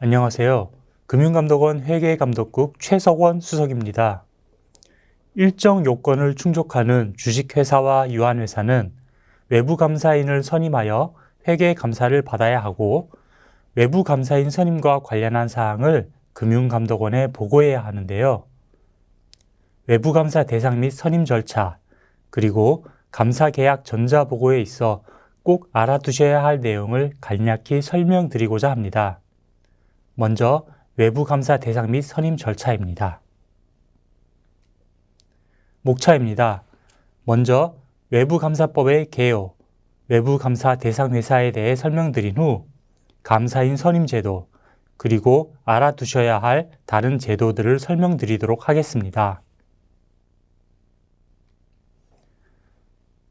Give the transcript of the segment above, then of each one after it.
안녕하세요. 금융감독원 회계감독국 최석원 수석입니다. 일정 요건을 충족하는 주식회사와 유한회사는 외부감사인을 선임하여 회계감사를 받아야 하고 외부감사인 선임과 관련한 사항을 금융감독원에 보고해야 하는데요. 외부감사 대상 및 선임 절차, 그리고 감사계약 전자보고에 있어 꼭 알아두셔야 할 내용을 간략히 설명드리고자 합니다. 먼저 외부감사 대상 및 선임 절차입니다. 목차입니다. 먼저 외부감사법의 개요, 외부감사 대상 회사에 대해 설명드린 후 감사인 선임 제도, 그리고 알아두셔야 할 다른 제도들을 설명드리도록 하겠습니다.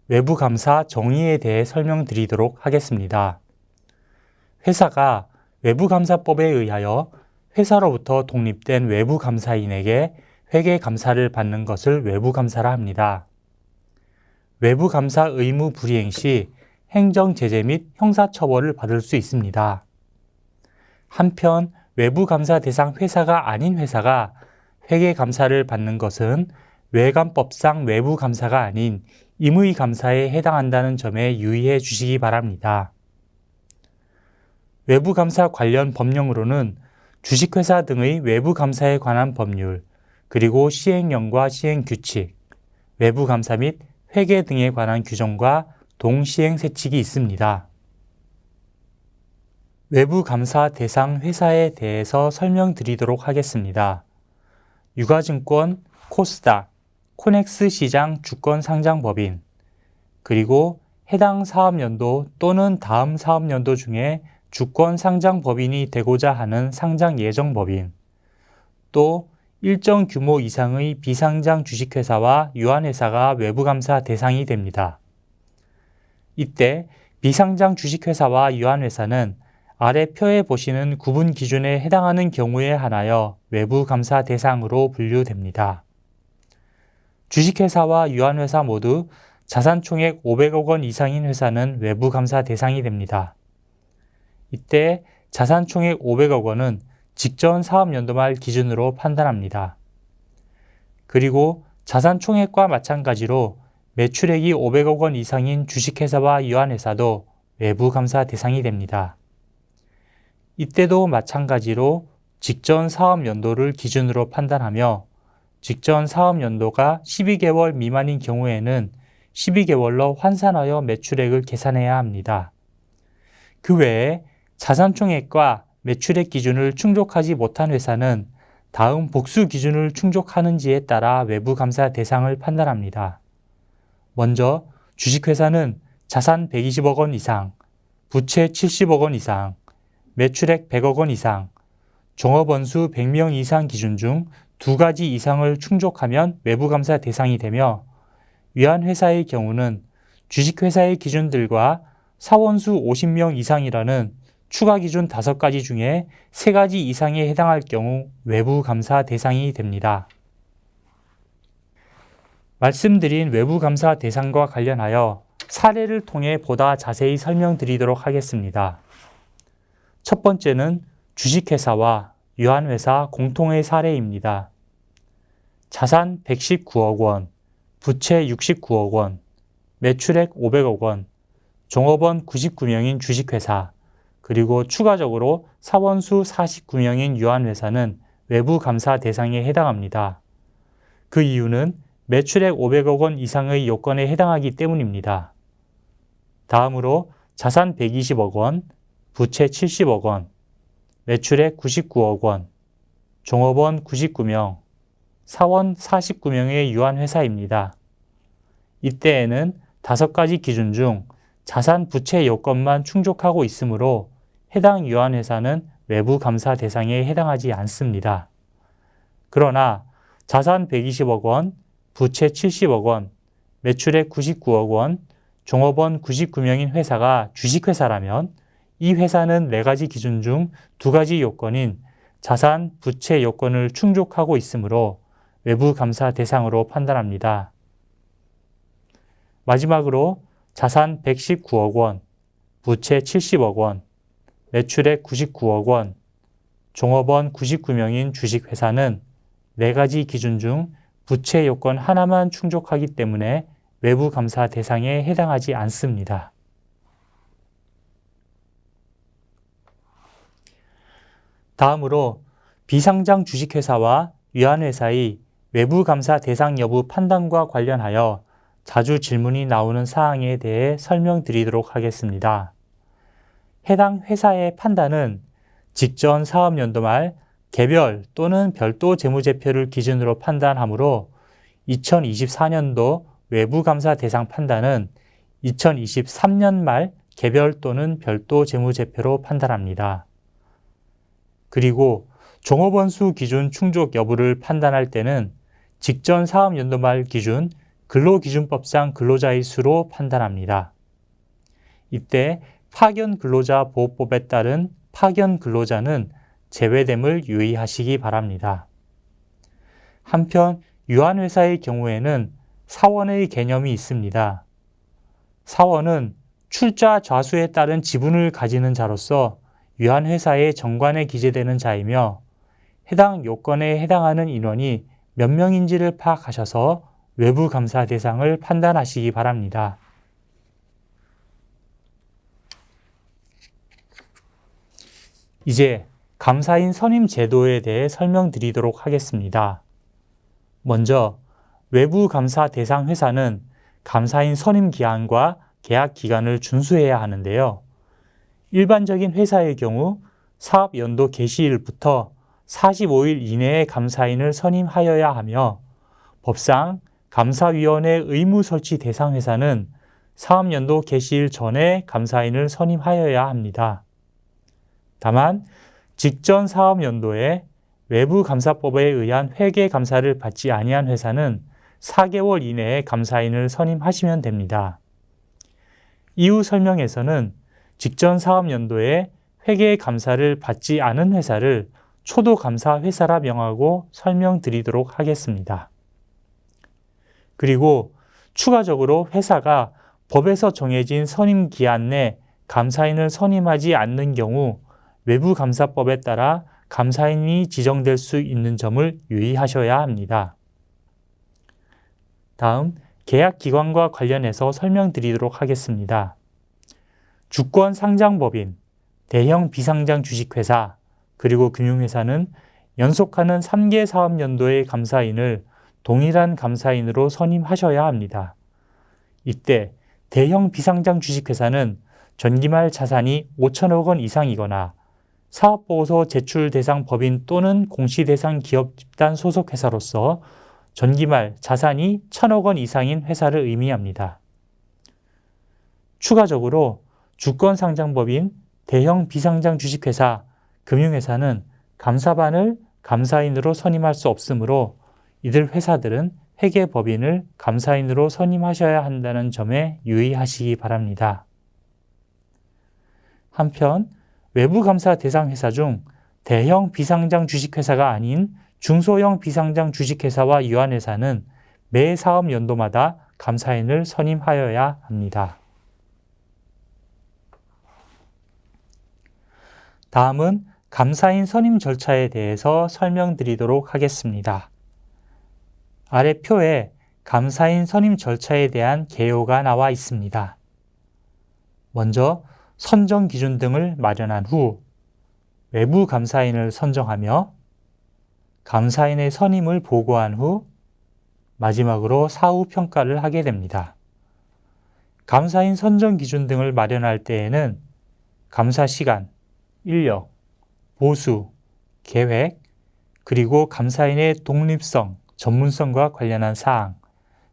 외부감사 정의에 대해 설명드리도록 하겠습니다. 회사가 외부감사법에 의하여 회사로부터 독립된 외부감사인에게 회계감사를 받는 것을 외부감사라 합니다. 외부감사 의무 불이행 시 행정제재 및 형사처벌을 받을 수 있습니다. 한편 외부감사 대상 회사가 아닌 회사가 회계감사를 받는 것은 외감법상 외부감사가 아닌 임의감사에 해당한다는 점에 유의해 주시기 바랍니다. 외부감사 관련 법령으로는 주식회사 등의 외부감사에 관한 법률, 그리고 시행령과 시행규칙, 외부감사 및 회계 등에 관한 규정과 동시행세칙이 있습니다. 외부감사 대상 회사에 대해서 설명드리도록 하겠습니다. 유가증권, 코스닥, 코넥스 시장 주권상장법인, 그리고 해당 사업연도 또는 다음 사업연도 중에 주권 상장법인이 되고자 하는 상장 예정법인, 또 일정 규모 이상의 비상장 주식회사와 유한회사가 외부감사 대상이 됩니다. 이때 비상장 주식회사와 유한회사는 아래 표에 보시는 구분 기준에 해당하는 경우에 한하여 외부감사 대상으로 분류됩니다. 주식회사와 유한회사 모두 자산총액 500억 원 이상인 회사는 외부감사 대상이 됩니다. 이때 자산총액 500억 원은 직전 사업연도 말 기준으로 판단합니다. 그리고 자산총액과 마찬가지로 매출액이 500억 원 이상인 주식회사와 유한회사도 외부감사 대상이 됩니다. 이때도 마찬가지로 직전 사업연도를 기준으로 판단하며 직전 사업연도가 12개월 미만인 경우에는 12개월로 환산하여 매출액을 계산해야 합니다. 그 외에 자산총액과 매출액 기준을 충족하지 못한 회사는 다음 복수 기준을 충족하는지에 따라 외부감사 대상을 판단합니다. 먼저 주식회사는 자산 120억 원 이상, 부채 70억 원 이상, 매출액 100억 원 이상, 종업원수 100명 이상 기준 중 2가지 이상을 충족하면 외부감사 대상이 되며, 유한회사의 경우는 주식회사의 기준들과 사원수 50명 이상이라는 추가 기준 5가지 중에 3가지 이상에 해당할 경우 외부감사 대상이 됩니다. 말씀드린 외부감사 대상과 관련하여 사례를 통해 보다 자세히 설명드리도록 하겠습니다. 첫 번째는 주식회사와 유한회사 공통의 사례입니다. 자산 119억 원, 부채 69억 원, 매출액 500억 원, 종업원 99명인 주식회사, 그리고 추가적으로 사원수 49명인 유한회사는 외부감사 대상에 해당합니다. 그 이유는 매출액 500억 원 이상의 요건에 해당하기 때문입니다. 다음으로 자산 120억 원, 부채 70억 원, 매출액 99억 원, 종업원 99명, 사원 49명의 유한회사입니다. 이때에는 5가지 기준 중 자산 부채 요건만 충족하고 있으므로 해당 유한회사는 외부감사 대상에 해당하지 않습니다. 그러나 자산 120억 원, 부채 70억 원, 매출액 99억 원, 종업원 99명인 회사가 주식회사라면 이 회사는 4가지 기준 중 2가지 요건인 자산, 부채 요건을 충족하고 있으므로 외부감사 대상으로 판단합니다. 마지막으로 자산 119억 원, 부채 70억 원, 매출액 99억 원, 종업원 99명인 주식회사는 4가지 기준 중 부채 요건 하나만 충족하기 때문에 외부 감사 대상에 해당하지 않습니다. 다음으로 비상장 주식회사와 유한회사의 외부 감사 대상 여부 판단과 관련하여 자주 질문이 나오는 사항에 대해 설명드리도록 하겠습니다. 해당 회사의 판단은 직전 사업연도 말 개별 또는 별도 재무제표를 기준으로 판단하므로 2024년도 외부감사 대상 판단은 2023년 말 개별 또는 별도 재무제표로 판단합니다. 그리고 종업원 수 기준 충족 여부를 판단할 때는 직전 사업연도 말 기준 근로기준법상 근로자의 수로 판단합니다. 이때 파견 근로자 보호법에 따른 파견 근로자는 제외됨을 유의하시기 바랍니다. 한편 유한회사의 경우에는 사원의 개념이 있습니다. 사원은 출자 좌수에 따른 지분을 가지는 자로서 유한회사의 정관에 기재되는 자이며 해당 요건에 해당하는 인원이 몇 명인지를 파악하셔서 외부 감사 대상을 판단하시기 바랍니다. 이제 감사인 선임 제도에 대해 설명드리도록 하겠습니다. 먼저 외부 감사 대상 회사는 감사인 선임 기한과 계약 기간을 준수해야 하는데요. 일반적인 회사의 경우 사업 연도 개시일부터 45일 이내에 감사인을 선임하여야 하며 법상 감사위원회 의무 설치 대상 회사는 사업연도 개시일 전에 감사인을 선임하여야 합니다. 다만 직전 사업연도에 외부감사법에 의한 회계감사를 받지 아니한 회사는 4개월 이내에 감사인을 선임하시면 됩니다. 이후 설명에서는 직전 사업연도에 회계감사를 받지 않은 회사를 초도감사 회사라 명하고 설명드리도록 하겠습니다. 그리고 추가적으로 회사가 법에서 정해진 선임 기한 내 감사인을 선임하지 않는 경우 외부감사법에 따라 감사인이 지정될 수 있는 점을 유의하셔야 합니다. 다음 계약기관과 관련해서 설명드리도록 하겠습니다. 주권상장법인, 대형 비상장 주식회사, 그리고 금융회사는 연속하는 3개 사업연도의 감사인을 동일한 감사인으로 선임하셔야 합니다. 이때 대형 비상장 주식회사는 전기말 자산이 5천억 원 이상이거나 사업보고서 제출 대상 법인 또는 공시대상 기업 집단 소속회사로서 전기말 자산이 1,000억 원 이상인 회사를 의미합니다. 추가적으로 주권상장법인, 대형 비상장 주식회사, 금융회사는 감사반을 감사인으로 선임할 수 없으므로 이들 회사들은 회계법인을 감사인으로 선임하셔야 한다는 점에 유의하시기 바랍니다. 한편 외부감사 대상 회사 중 대형 비상장 주식회사가 아닌 중소형 비상장 주식회사와 유한회사는 매 사업 연도마다 감사인을 선임하여야 합니다. 다음은 감사인 선임 절차에 대해서 설명드리도록 하겠습니다. 아래 표에 감사인 선임 절차에 대한 개요가 나와 있습니다. 먼저 선정 기준 등을 마련한 후 외부 감사인을 선정하며 감사인의 선임을 보고한 후 마지막으로 사후 평가를 하게 됩니다. 감사인 선정 기준 등을 마련할 때에는 감사 시간, 인력, 보수, 계획, 그리고 감사인의 독립성, 전문성과 관련한 사항,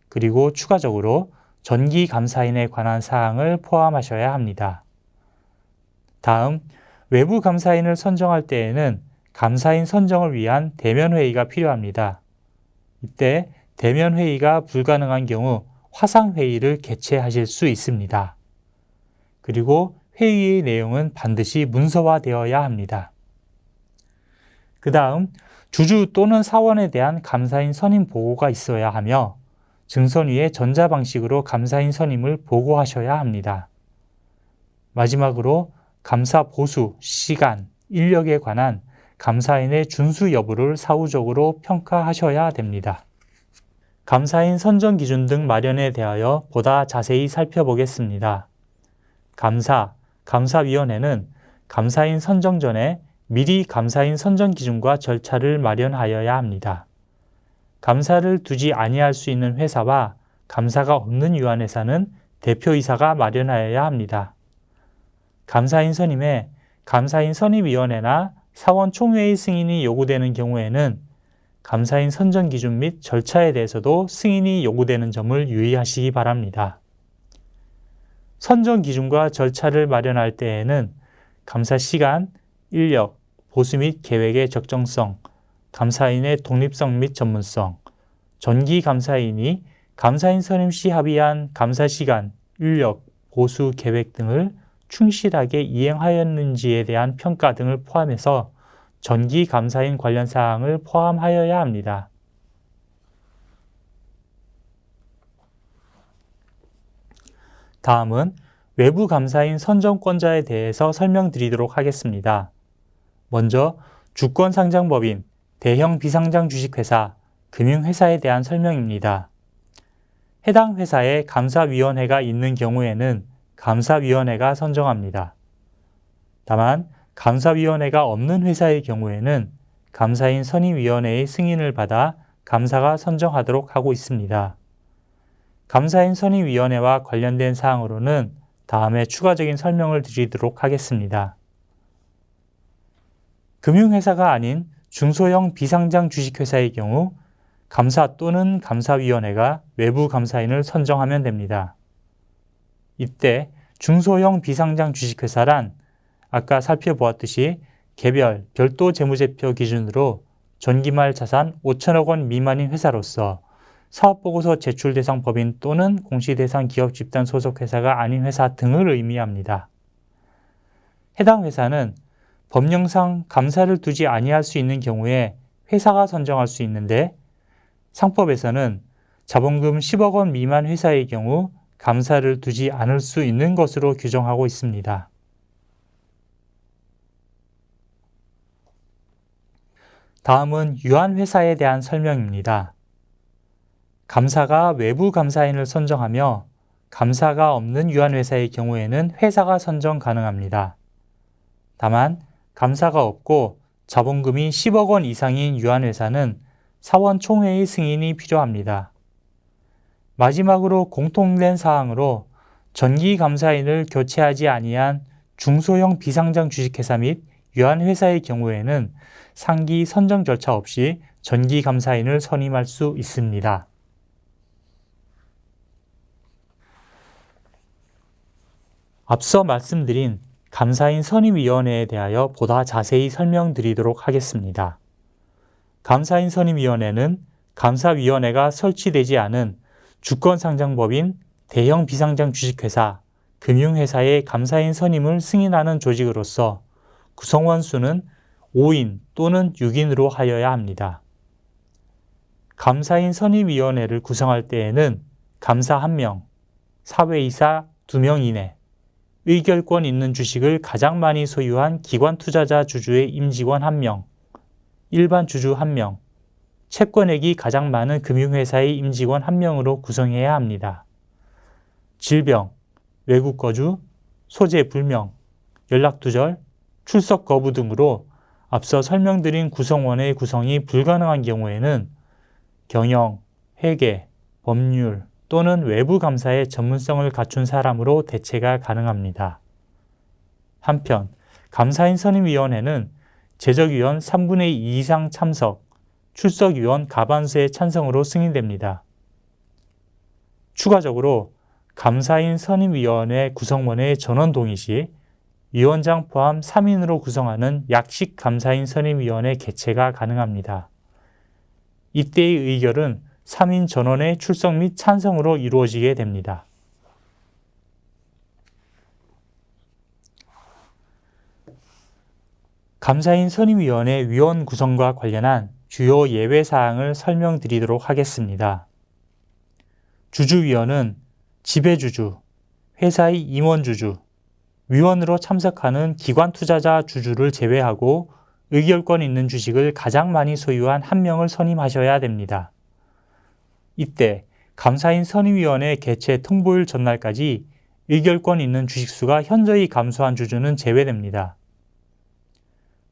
그리고 추가적으로 전기 감사인에 관한 사항을 포함하셔야 합니다. 다음, 외부 감사인을 선정할 때에는 감사인 선정을 위한 대면회의가 필요합니다. 이때 대면회의가 불가능한 경우 화상회의를 개최하실 수 있습니다. 그리고 회의의 내용은 반드시 문서화되어야 합니다. 그 다음, 주주 또는 사원에 대한 감사인 선임 보고가 있어야 하며 증선위에 전자방식으로 감사인 선임을 보고하셔야 합니다. 마지막으로 감사 보수, 시간, 인력에 관한 감사인의 준수 여부를 사후적으로 평가하셔야 됩니다. 감사인 선정 기준 등 마련에 대하여 보다 자세히 살펴보겠습니다. 감사위원회는 감사인 선정 전에 미리 감사인 선정 기준과 절차를 마련하여야 합니다. 감사를 두지 아니할 수 있는 회사와 감사가 없는 유한회사는 대표이사가 마련하여야 합니다. 감사인 선임에 감사인 선임위원회나 사원총회의 승인이 요구되는 경우에는 감사인 선정 기준 및 절차에 대해서도 승인이 요구되는 점을 유의하시기 바랍니다. 선정 기준과 절차를 마련할 때에는 감사 시간, 인력, 보수 및 계획의 적정성, 감사인의 독립성 및 전문성, 전기 감사인이 감사인 선임 시 합의한 감사 시간, 인력, 보수 계획 등을 충실하게 이행하였는지에 대한 평가 등을 포함해서 전기 감사인 관련 사항을 포함하여야 합니다. 다음은 외부 감사인 선정권자에 대해서 설명드리도록 하겠습니다. 먼저 주권상장법인, 대형 비상장 주식회사, 금융회사에 대한 설명입니다. 해당 회사에 감사위원회가 있는 경우에는 감사위원회가 선정합니다. 다만 감사위원회가 없는 회사의 경우에는 감사인 선임위원회의 승인을 받아 감사가 선정하도록 하고 있습니다. 감사인 선임위원회와 관련된 사항으로는 다음에 추가적인 설명을 드리도록 하겠습니다. 금융회사가 아닌 중소형 비상장 주식회사의 경우 감사 또는 감사위원회가 외부 감사인을 선정하면 됩니다. 이때 중소형 비상장 주식회사란 아까 살펴보았듯이 개별, 별도 재무제표 기준으로 전기말 자산 5천억 원 미만인 회사로서 사업보고서 제출 대상 법인 또는 공시대상 기업 집단 소속 회사가 아닌 회사 등을 의미합니다. 해당 회사는 법령상 감사를 두지 아니할 수 있는 경우에 회사가 선정할 수 있는데 상법에서는 자본금 10억 원 미만 회사의 경우 감사를 두지 않을 수 있는 것으로 규정하고 있습니다. 다음은 유한회사에 대한 설명입니다. 감사가 외부 감사인을 선정하며 감사가 없는 유한회사의 경우에는 회사가 선정 가능합니다. 다만 감사가 없고 자본금이 10억 원 이상인 유한회사는 사원총회의 승인이 필요합니다. 마지막으로 공통된 사항으로 전기감사인을 교체하지 아니한 중소형 비상장 주식회사 및 유한회사의 경우에는 상기 선정 절차 없이 전기감사인을 선임할 수 있습니다. 앞서 말씀드린 감사인 선임위원회에 대하여 보다 자세히 설명드리도록 하겠습니다. 감사인 선임위원회는 감사위원회가 설치되지 않은 주권상장법인, 대형 비상장 주식회사, 금융회사의 감사인 선임을 승인하는 조직으로서 구성원 수는 5인 또는 6인으로 하여야 합니다. 감사인 선임위원회를 구성할 때에는 감사 1명, 사회이사 2명 이내, 의결권 있는 주식을 가장 많이 소유한 기관 투자자 주주의 임직원 1명, 일반 주주 1명, 채권액이 가장 많은 금융회사의 임직원 1명으로 구성해야 합니다. 질병, 외국 거주, 소재 불명, 연락두절, 출석 거부 등으로 앞서 설명드린 구성원의 구성이 불가능한 경우에는 경영, 회계, 법률 또는 외부 감사의 전문성을 갖춘 사람으로 대체가 가능합니다. 한편 감사인 선임위원회는 제적위원 3분의 2 이상 참석, 출석위원 과반수의 찬성으로 승인됩니다. 추가적으로 감사인 선임위원회 구성원의 전원 동의 시 위원장 포함 3인으로 구성하는 약식 감사인 선임위원회 개최가 가능합니다. 이때의 의결은 3인 전원의 출석 및 찬성으로 이루어지게 됩니다. 감사인 선임위원회 위원 구성과 관련한 주요 예외사항을 설명드리도록 하겠습니다. 주주위원은 지배주주, 회사의 임원주주, 위원으로 참석하는 기관 투자자 주주를 제외하고 의결권 있는 주식을 가장 많이 소유한 한 명을 선임하셔야 됩니다. 이때 감사인 선임위원회 개최 통보일 전날까지 의결권 있는 주식수가 현저히 감소한 주주는 제외됩니다.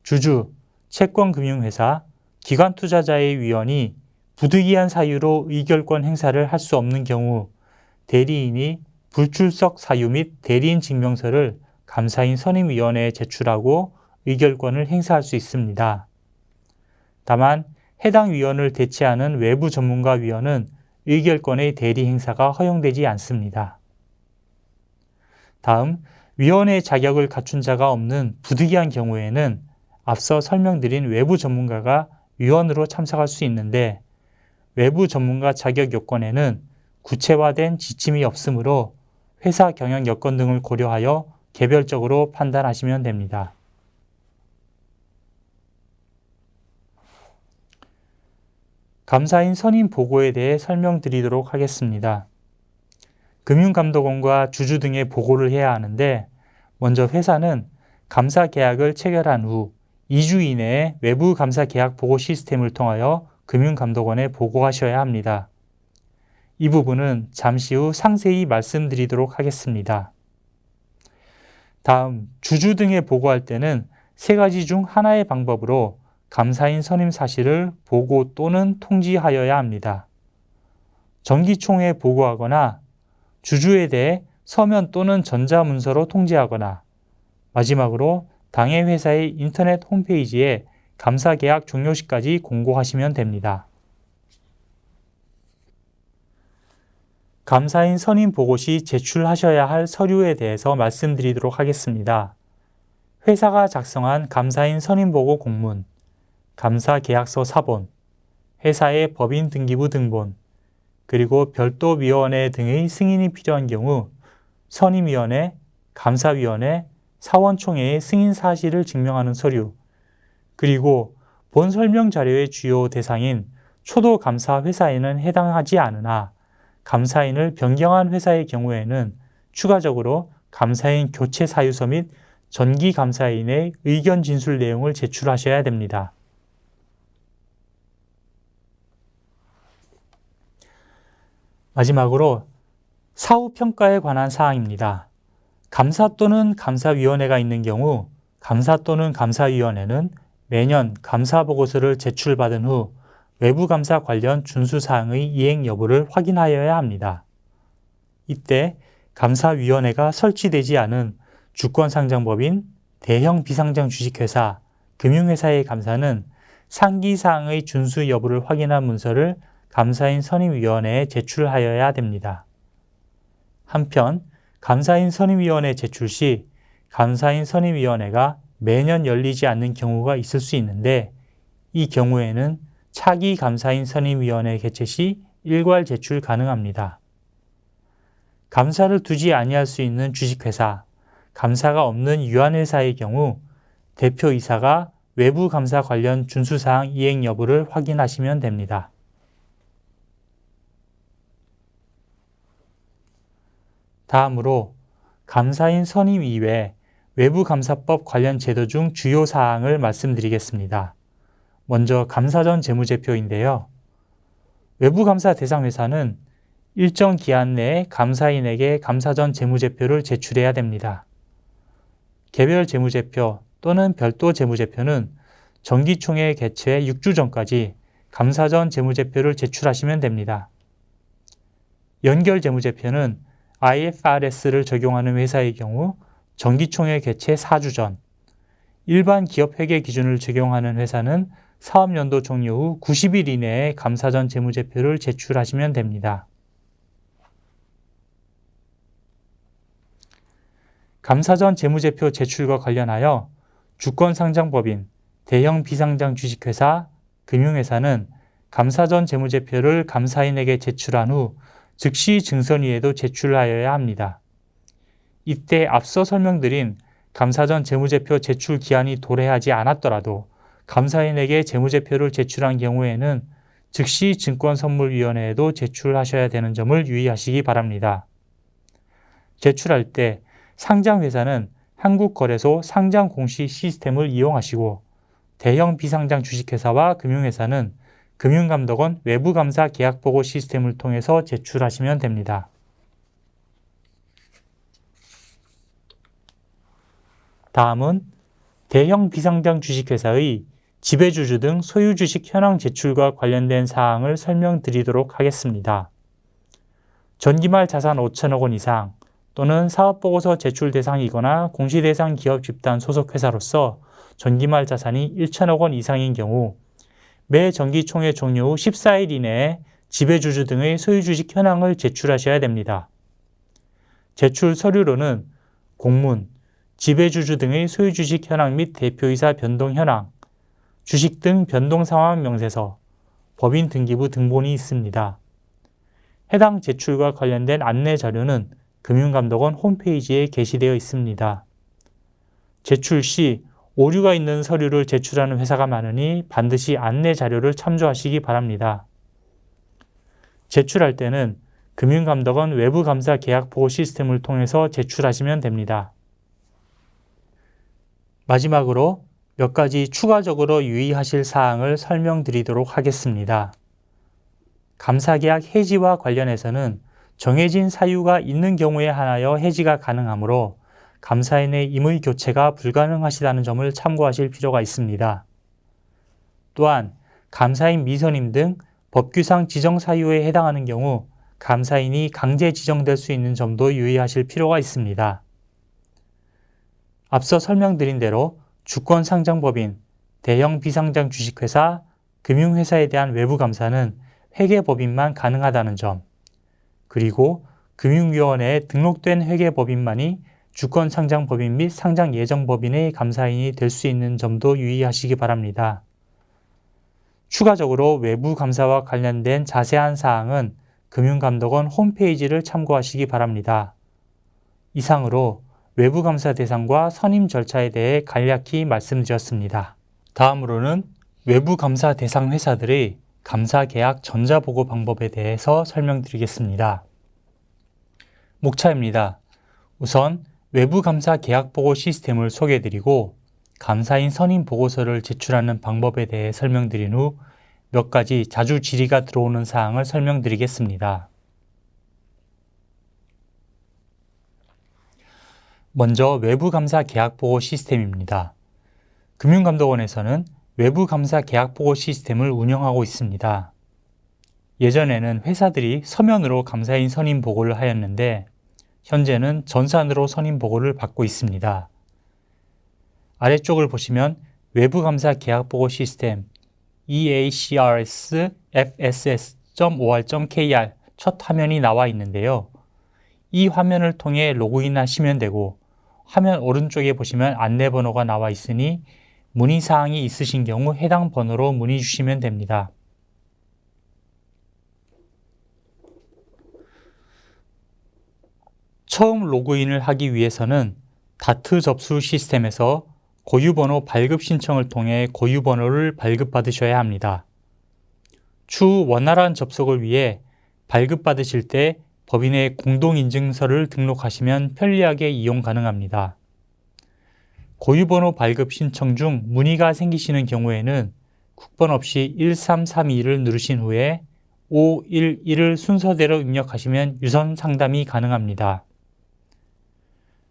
주주, 채권금융회사, 기관투자자의 위원이 부득이한 사유로 의결권 행사를 할 수 없는 경우 대리인이 불출석 사유 및 대리인 증명서를 감사인 선임위원회에 제출하고 의결권을 행사할 수 있습니다. 다만 해당 위원을 대체하는 외부 전문가 위원은 의결권의 대리 행사가 허용되지 않습니다. 다음, 위원의 자격을 갖춘 자가 없는 부득이한 경우에는 앞서 설명드린 외부 전문가가 위원으로 참석할 수 있는데 외부 전문가 자격 요건에는 구체화된 지침이 없으므로 회사 경영 여건 등을 고려하여 개별적으로 판단하시면 됩니다. 감사인 선임 보고에 대해 설명드리도록 하겠습니다. 금융감독원과 주주 등의 보고를 해야 하는데 먼저 회사는 감사 계약을 체결한 후 2주 이내에 외부 감사 계약 보고 시스템을 통하여 금융감독원에 보고하셔야 합니다. 이 부분은 잠시 후 상세히 말씀드리도록 하겠습니다. 다음, 주주 등에 보고할 때는 세 가지 중 하나의 방법으로 감사인 선임 사실을 보고 또는 통지하여야 합니다. 정기총회에 보고하거나 주주에 대해 서면 또는 전자문서로 통지하거나 마지막으로 당해 회사의 인터넷 홈페이지에 감사계약 종료 시까지 공고하시면 됩니다. 감사인 선임 보고 시 제출하셔야 할 서류에 대해서 말씀드리도록 하겠습니다. 회사가 작성한 감사인 선임 보고 공문, 감사계약서 사본, 회사의 법인 등기부 등본, 그리고 별도 위원회 등의 승인이 필요한 경우 선임위원회, 감사위원회, 사원총회의 승인 사실을 증명하는 서류, 그리고 본 설명 자료의 주요 대상인 초도 감사 회사에는 해당하지 않으나 감사인을 변경한 회사의 경우에는 추가적으로 감사인 교체 사유서 및 전기 감사인의 의견 진술 내용을 제출하셔야 됩니다. 마지막으로 사후평가에 관한 사항입니다. 감사 또는 감사위원회가 있는 경우 감사 또는 감사위원회는 매년 감사보고서를 제출받은 후 외부감사 관련 준수사항의 이행 여부를 확인하여야 합니다. 이때 감사위원회가 설치되지 않은 주권상장법인, 대형 비상장 주식회사, 금융회사의 감사는 상기사항의 준수 여부를 확인한 문서를 감사인 선임위원회에 제출하여야 됩니다. 한편 감사인 선임위원회 제출 시 감사인 선임위원회가 매년 열리지 않는 경우가 있을 수 있는데 이 경우에는 차기 감사인 선임위원회 개최 시 일괄 제출 가능합니다. 감사를 두지 아니할 수 있는 주식회사, 감사가 없는 유한회사의 경우 대표이사가 외부 감사 관련 준수사항 이행 여부를 확인하시면 됩니다. 다음으로 감사인 선임 이외 외부감사법 관련 제도 중 주요 사항을 말씀드리겠습니다. 먼저 감사 전 재무제표인데요. 외부감사 대상 회사는 일정 기한 내에 감사인에게 감사 전 재무제표를 제출해야 됩니다. 개별 재무제표 또는 별도 재무제표는 정기총회 개최 6주 전까지 감사 전 재무제표를 제출하시면 됩니다. 연결 재무제표는 IFRS를 적용하는 회사의 경우 정기총회 개최 4주 전, 일반 기업 회계 기준을 적용하는 회사는 사업연도 종료 후 90일 이내에 감사 전 재무제표를 제출하시면 됩니다. 감사 전 재무제표 제출과 관련하여 주권상장법인, 대형 비상장 주식회사, 금융회사는 감사 전 재무제표를 감사인에게 제출한 후 즉시 증선위에도 제출하여야 합니다. 이때 앞서 설명드린 감사 전 재무제표 제출 기한이 도래하지 않았더라도 감사인에게 재무제표를 제출한 경우에는 즉시 증권선물위원회에도 제출하셔야 되는 점을 유의하시기 바랍니다. 제출할 때 상장회사는 한국거래소 상장공시 시스템을 이용하시고 대형 비상장 주식회사와 금융회사는 금융감독원 외부감사 계약보고 시스템을 통해서 제출하시면 됩니다. 다음은 대형 비상장 주식회사의 지배주주 등 소유주식 현황 제출과 관련된 사항을 설명드리도록 하겠습니다. 전기말 자산 5천억 원 이상 또는 사업보고서 제출 대상이거나 공시대상 기업 집단 소속 회사로서 전기말 자산이 1천억 원 이상인 경우 매 정기총회 종료 후 14일 이내에 지배주주 등의 소유주식 현황을 제출하셔야 됩니다. 제출 서류로는 공문, 지배주주 등의 소유주식 현황 및 대표이사 변동 현황, 주식 등 변동 상황 명세서, 법인 등기부 등본이 있습니다. 해당 제출과 관련된 안내 자료는 금융감독원 홈페이지에 게시되어 있습니다. 제출 시 오류가 있는 서류를 제출하는 회사가 많으니 반드시 안내 자료를 참조하시기 바랍니다. 제출할 때는 금융감독원 외부감사 계약보고 시스템을 통해서 제출하시면 됩니다. 마지막으로 몇 가지 추가적으로 유의하실 사항을 설명드리도록 하겠습니다. 감사계약 해지와 관련해서는 정해진 사유가 있는 경우에 한하여 해지가 가능하므로 감사인의 임의 교체가 불가능하시다는 점을 참고하실 필요가 있습니다. 또한 감사인 미선임 등 법규상 지정 사유에 해당하는 경우 감사인이 강제 지정될 수 있는 점도 유의하실 필요가 있습니다. 앞서 설명드린 대로 주권상장법인, 대형 비상장 주식회사, 금융회사에 대한 외부감사는 회계법인만 가능하다는 점, 그리고 금융위원회에 등록된 회계법인만이 주권상장법인 및 상장예정법인의 감사인이 될 수 있는 점도 유의하시기 바랍니다. 추가적으로 외부감사와 관련된 자세한 사항은 금융감독원 홈페이지를 참고하시기 바랍니다. 이상으로 외부감사 대상과 선임 절차에 대해 간략히 말씀드렸습니다. 다음으로는 외부감사 대상 회사들의 감사계약 전자보고 방법에 대해서 설명드리겠습니다. 목차입니다. 우선 외부감사 계약보고 시스템을 소개해드리고 감사인 선임 보고서를 제출하는 방법에 대해 설명드린 후 몇 가지 자주 질의가 들어오는 사항을 설명드리겠습니다. 먼저 외부감사 계약보고 시스템입니다. 금융감독원에서는 외부감사 계약보고 시스템을 운영하고 있습니다. 예전에는 회사들이 서면으로 감사인 선임 보고를 하였는데 현재는 전산으로 선임 보고를 받고 있습니다. 아래쪽을 보시면 외부감사 계약보고 시스템 eacrsfss.or.kr 첫 화면이 나와 있는데요. 이 화면을 통해 로그인하시면 되고 화면 오른쪽에 보시면 안내번호가 나와 있으니 문의사항이 있으신 경우 해당 번호로 문의 주시면 됩니다. 처음 로그인을 하기 위해서는 다트 접수 시스템에서 고유번호 발급 신청을 통해 고유번호를 발급받으셔야 합니다. 추후 원활한 접속을 위해 발급받으실 때 법인의 공동인증서를 등록하시면 편리하게 이용 가능합니다. 고유번호 발급 신청 중 문의가 생기시는 경우에는 국번 없이 1332를 누르신 후에 511을 순서대로 입력하시면 유선 상담이 가능합니다.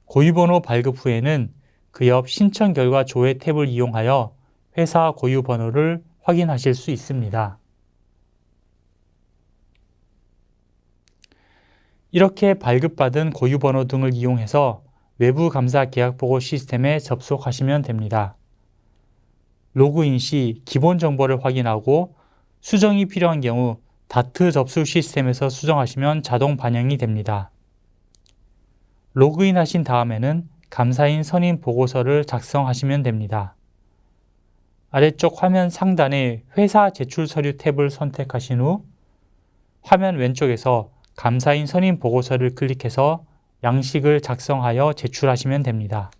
고유번호 발급 후에는 그 옆 신청 결과 조회 탭을 이용하여 회사 고유번호를 확인하실 수 있습니다. 이렇게 발급받은 고유번호 등을 이용해서 외부감사 계약보고 시스템에 접속하시면 됩니다. 로그인 시 기본 정보를 확인하고 수정이 필요한 경우 다트 접수 시스템에서 수정하시면 자동 반영이 됩니다. 로그인 하신 다음에는 감사인 선임 보고서를 작성하시면 됩니다. 아래쪽 화면 상단에 회사 제출 서류 탭을 선택하신 후 화면 왼쪽에서 감사인 선임 보고서를 클릭해서 양식을 작성하여 제출하시면 됩니다.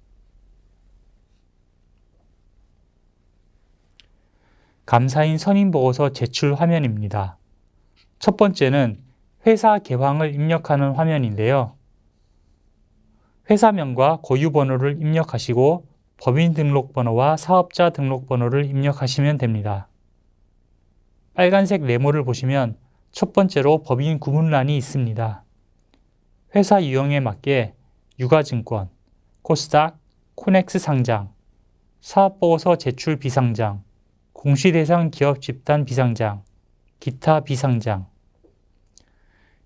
감사인 선임 보고서 제출 화면입니다. 첫 번째는 회사 개황을 입력하는 화면인데요. 회사명과 고유번호를 입력하시고 법인 등록번호와 사업자 등록번호를 입력하시면 됩니다. 빨간색 네모를 보시면 첫 번째로 법인 구문란이 있습니다. 회사 유형에 맞게 유가증권, 코스닥, 코넥스 상장, 사업보고서 제출 비상장, 공시대상 기업 집단 비상장, 기타 비상장,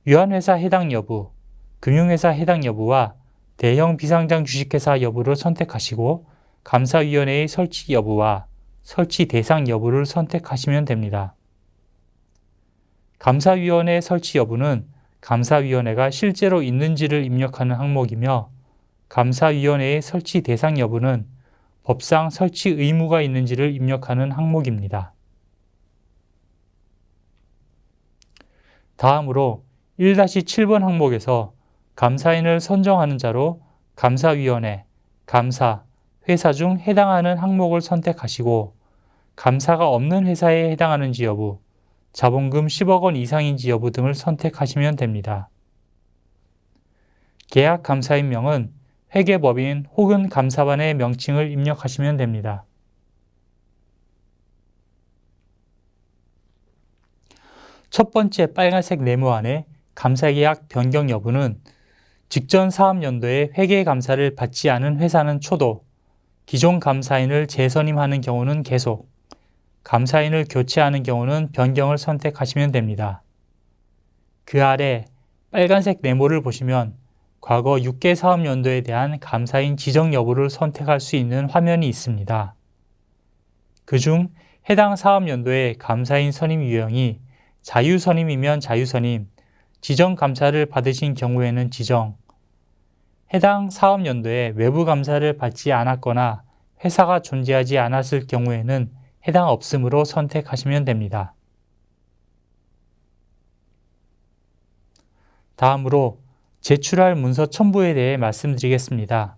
유한회사 해당 여부, 금융회사 해당 여부와 대형 비상장 주식회사 여부를 선택하시고 감사위원회의 설치 여부와 설치 대상 여부를 선택하시면 됩니다. 감사위원회 설치 여부는 감사위원회가 실제로 있는지를 입력하는 항목이며 감사위원회의 설치 대상 여부는 법상 설치 의무가 있는지를 입력하는 항목입니다. 다음으로 1-7번 항목에서 감사인을 선정하는 자로 감사위원회, 감사, 회사 중 해당하는 항목을 선택하시고 감사가 없는 회사에 해당하는지 여부, 자본금 10억 원 이상인지 여부 등을 선택하시면 됩니다. 계약 감사인명은 회계법인 혹은 감사반의 명칭을 입력하시면 됩니다. 첫 번째 빨간색 네모 안에 감사계약 변경 여부는 직전 사업연도에 회계감사를 받지 않은 회사는 초도, 기존 감사인을 재선임하는 경우는 계속, 감사인을 교체하는 경우는 변경을 선택하시면 됩니다. 그 아래 빨간색 네모를 보시면 과거 6개 사업연도에 대한 감사인 지정 여부를 선택할 수 있는 화면이 있습니다. 그중 해당 사업연도의 감사인 선임 유형이 자유선임이면 자유선임, 지정감사를 받으신 경우에는 지정, 해당 사업연도에 외부감사를 받지 않았거나 회사가 존재하지 않았을 경우에는 해당 없음으로 선택하시면 됩니다. 다음으로 제출할 문서 첨부에 대해 말씀드리겠습니다.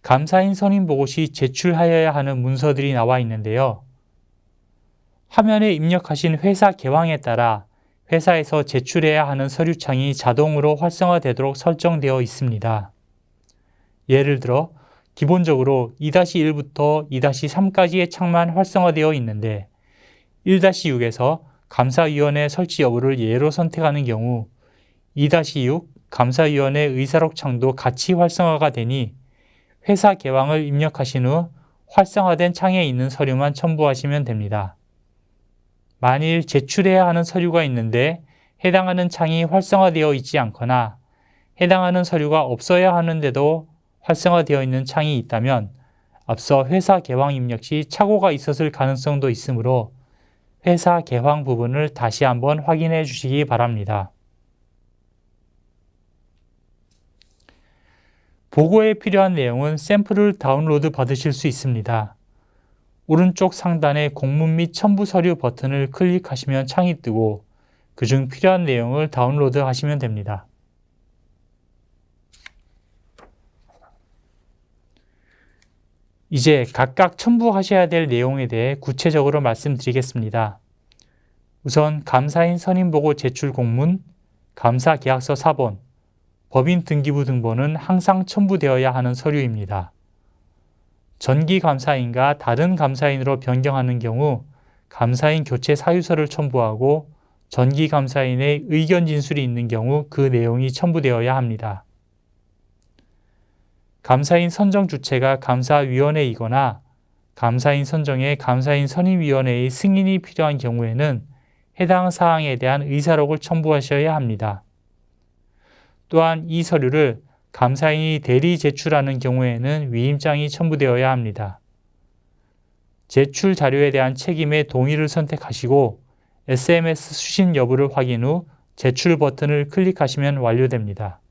감사인 선임 보고 시 제출하여야 하는 문서들이 나와 있는데요. 화면에 입력하신 회사 개황에 따라 회사에서 제출해야 하는 서류창이 자동으로 활성화되도록 설정되어 있습니다. 예를 들어 기본적으로 2-1부터 2-3까지의 창만 활성화되어 있는데 1-6에서 감사위원회 설치 여부를 예로 선택하는 경우 2-6 감사위원회 의사록 창도 같이 활성화가 되니 회사 개황을 입력하신 후 활성화된 창에 있는 서류만 첨부하시면 됩니다. 만일 제출해야 하는 서류가 있는데 해당하는 창이 활성화되어 있지 않거나 해당하는 서류가 없어야 하는데도 활성화되어 있는 창이 있다면 앞서 회사 개황 입력 시 착오가 있었을 가능성도 있으므로 회사 개황 부분을 다시 한번 확인해 주시기 바랍니다. 보고에 필요한 내용은 샘플을 다운로드 받으실 수 있습니다. 오른쪽 상단의 공문 및 첨부 서류 버튼을 클릭하시면 창이 뜨고 그중 필요한 내용을 다운로드 하시면 됩니다. 이제 각각 첨부하셔야 될 내용에 대해 구체적으로 말씀드리겠습니다. 우선 감사인 선임보고 제출 공문, 감사계약서 사본, 법인 등기부 등본은 항상 첨부되어야 하는 서류입니다. 전기감사인과 다른 감사인으로 변경하는 경우 감사인 교체 사유서를 첨부하고 전기감사인의 의견 진술이 있는 경우 그 내용이 첨부되어야 합니다. 감사인 선정 주체가 감사위원회이거나 감사인 선정에 감사인 선임위원회의 승인이 필요한 경우에는 해당 사항에 대한 의사록을 첨부하셔야 합니다. 또한 이 서류를 감사인이 대리 제출하는 경우에는 위임장이 첨부되어야 합니다. 제출 자료에 대한 책임의 동의를 선택하시고 SMS 수신 여부를 확인 후 제출 버튼을 클릭하시면 완료됩니다.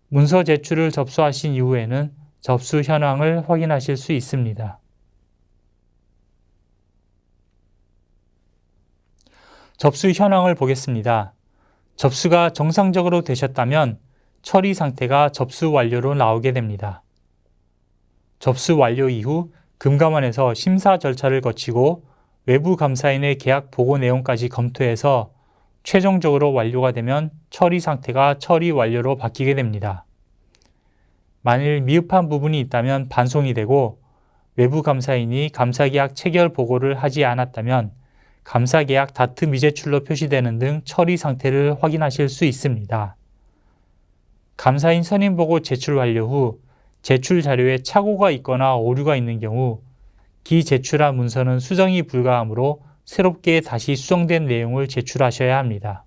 문서 제출을 접수하신 이후에는 접수 현황을 확인하실 수 있습니다. 접수 현황을 보겠습니다. 접수가 정상적으로 되셨다면 처리 상태가 접수 완료로 나오게 됩니다. 접수 완료 이후 금감원에서 심사 절차를 거치고 외부 감사인의 계약 보고 내용까지 검토해서 최종적으로 완료가 되면 처리 상태가 처리 완료로 바뀌게 됩니다. 만일 미흡한 부분이 있다면 반송이 되고 외부 감사인이 감사계약 체결 보고를 하지 않았다면 감사계약 다트 미제출로 표시되는 등 처리 상태를 확인하실 수 있습니다. 감사인 선임보고 제출 완료 후 제출 자료에 착오가 있거나 오류가 있는 경우 기제출한 문서는 수정이 불가하므로 새롭게 다시 수정된 내용을 제출하셔야 합니다.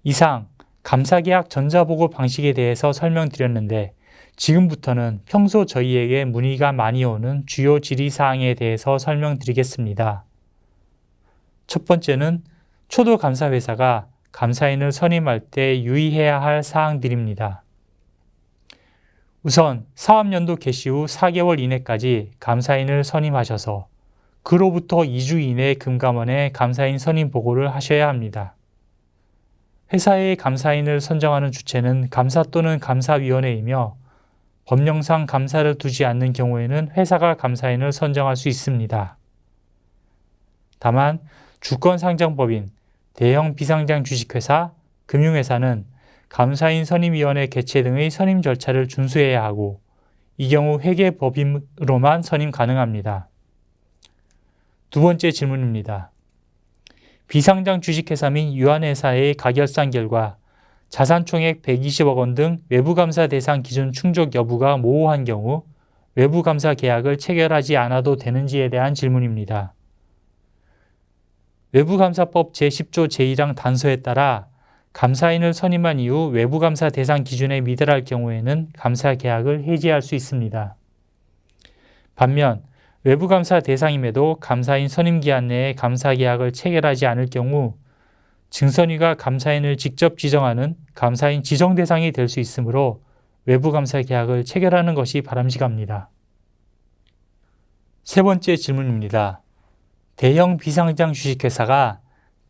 이상 감사계약 전자보고 방식에 대해서 설명드렸는데 지금부터는 평소 저희에게 문의가 많이 오는 주요 질의사항에 대해서 설명드리겠습니다. 첫 번째는 초도감사회사가 감사인을 선임할 때 유의해야 할 사항들입니다. 우선 사업연도 개시 후 4개월 이내까지 감사인을 선임하셔서 그로부터 2주 이내에 금감원에 감사인 선임 보고를 하셔야 합니다. 회사의 감사인을 선정하는 주체는 감사 또는 감사위원회이며 법령상 감사를 두지 않는 경우에는 회사가 감사인을 선정할 수 있습니다. 다만 주권상장법인, 대형 비상장 주식회사, 금융회사는 감사인 선임위원회 개최 등의 선임 절차를 준수해야 하고 이 경우 회계법인으로만 선임 가능합니다. 두 번째 질문입니다. 비상장 주식회사 및 유한회사의 가결상 결과 자산총액 120억 원 등 외부감사 대상 기준 충족 여부가 모호한 경우 외부감사 계약을 체결하지 않아도 되는지에 대한 질문입니다. 외부감사법 제10조 제1항 단서에 따라 감사인을 선임한 이후 외부감사 대상 기준에 미달할 경우에는 감사 계약을 해지할 수 있습니다. 반면 외부감사 대상임에도 감사인 선임기한 내에 감사 계약을 체결하지 않을 경우 증선위가 감사인을 직접 지정하는 감사인 지정 대상이 될 수 있으므로 외부감사 계약을 체결하는 것이 바람직합니다. 세 번째 질문입니다. 대형 비상장 주식회사가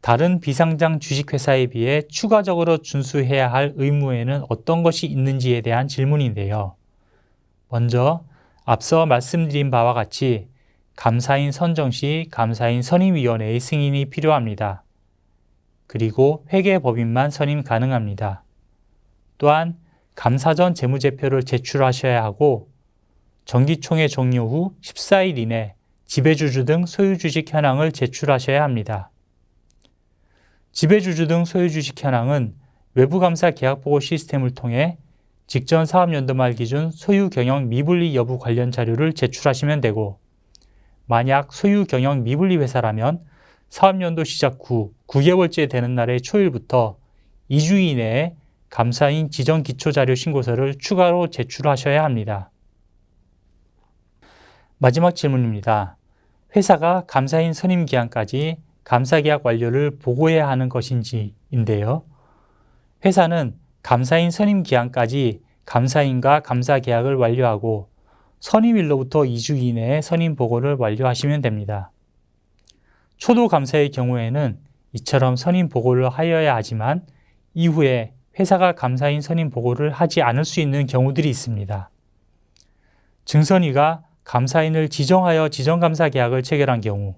다른 비상장 주식회사에 비해 추가적으로 준수해야 할 의무에는 어떤 것이 있는지에 대한 질문인데요. 먼저 앞서 말씀드린 바와 같이 감사인 선정 시 감사인 선임위원회의 승인이 필요합니다. 그리고 회계법인만 선임 가능합니다. 또한 감사 전 재무제표를 제출하셔야 하고 정기총회 종료 후 14일 이내 지배주주 등 소유주식 현황을 제출하셔야 합니다. 지배주주 등 소유주식 현황은 외부감사 계약보고 시스템을 통해 직전 사업연도 말 기준 소유경영 미분리 여부 관련 자료를 제출하시면 되고 만약 소유경영 미분리 회사라면 사업연도 시작 후 9개월째 되는 날의 초일부터 2주 이내에 감사인 지정 기초자료 신고서를 추가로 제출하셔야 합니다. 마지막 질문입니다. 회사가 감사인 선임 기한까지 감사계약 완료를 보고해야 하는 것인지인데요. 회사는 감사인 선임 기한까지 감사인과 감사계약을 완료하고 선임일로부터 2주 이내에 선임 보고를 완료하시면 됩니다. 초도감사의 경우에는 이처럼 선임 보고를 하여야 하지만 이후에 회사가 감사인 선임 보고를 하지 않을 수 있는 경우들이 있습니다. 증선위가 감사인을 지정하여 지정감사 계약을 체결한 경우,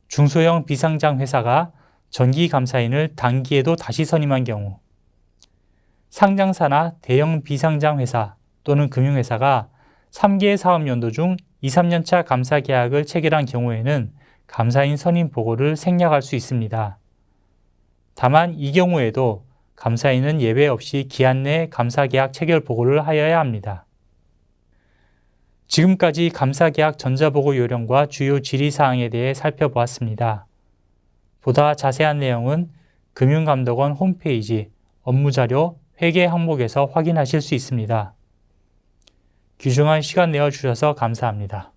중소형 비상장 회사가 정기 감사인을 단기에도 다시 선임한 경우, 상장사나 대형 비상장 회사 또는 금융회사가 3개 사업연도 중 2, 3년차 감사 계약을 체결한 경우에는 감사인 선임 보고를 생략할 수 있습니다. 다만 이 경우에도 감사인은 예외 없이 기한 내에 감사 계약 체결 보고를 하여야 합니다. 지금까지 감사계약 전자보고 요령과 주요 질의사항에 대해 살펴보았습니다. 보다 자세한 내용은 금융감독원 홈페이지 업무자료 회계 항목에서 확인하실 수 있습니다. 귀중한 시간 내어주셔서 감사합니다.